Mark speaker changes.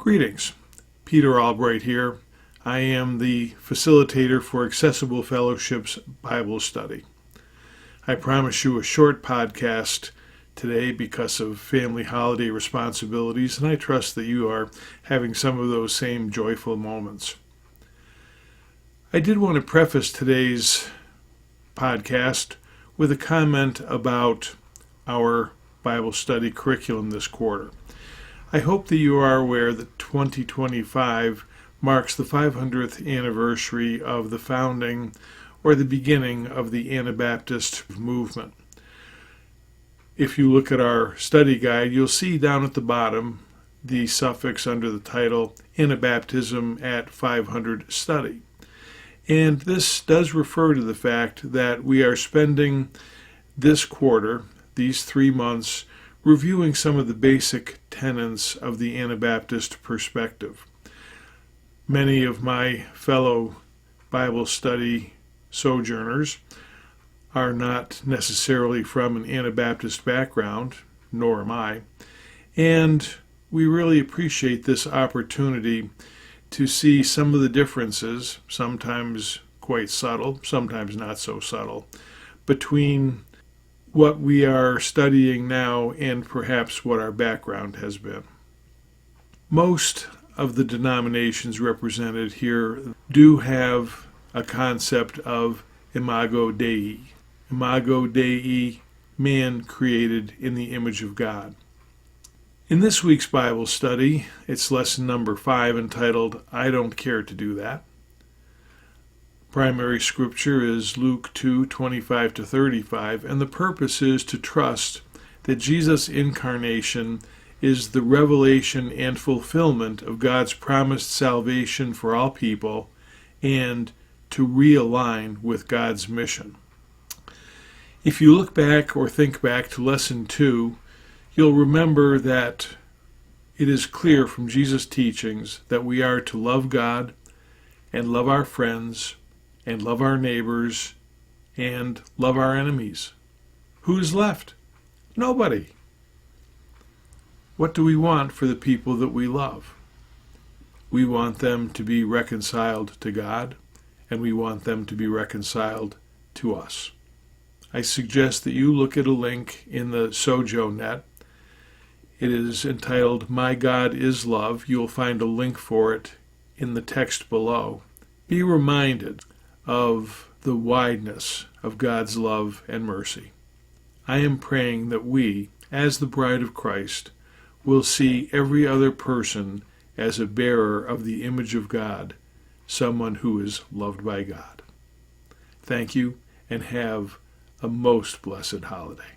Speaker 1: Greetings, Peter Albright here. I am the facilitator for Accessible Fellowship's Bible study. I promise you a short podcast today because of family holiday responsibilities, and I trust that you are having some of those same joyful moments. I did want to preface today's podcast with a comment about our Bible study curriculum this quarter. I hope that you are aware that 2025 marks the 500th anniversary of the founding or the beginning of the Anabaptist movement. If you look at our study guide, you'll see down at the bottom the suffix under the title Anabaptism at 500 Study. And this does refer to the fact that we are spending this quarter, these 3 months, reviewing some of the basic tenets of the Anabaptist perspective. Many of my fellow Bible study sojourners are not necessarily from an Anabaptist background, nor am I, and we really appreciate this opportunity to see some of the differences, sometimes quite subtle, sometimes not so subtle, between what we are studying now and perhaps what our background has been. Most of the denominations represented here do have a concept of imago Dei. Imago Dei, man created in the image of God. In this week's Bible study, it's lesson number 5 entitled, I Don't Care to Do That. Primary scripture is Luke 2:25-35, and the purpose is to trust that Jesus' incarnation is the revelation and fulfillment of God's promised salvation for all people and to realign with God's mission. If you look back or think back to lesson 2, you'll remember that it is clear from Jesus' teachings that we are to love God and love our friends and love our neighbors, and love our enemies. Who's left? Nobody. What do we want for the people that we love? We want them to be reconciled to God, and we want them to be reconciled to us. I suggest that you look at a link in the Sojo net. It is entitled, My God is Love. You'll find a link for it in the text below. Be reminded of the wideness of God's love and mercy. I am praying that we, as the bride of Christ, will see every other person as a bearer of the image of God, someone who is loved by God. Thank you, and have a most blessed holiday.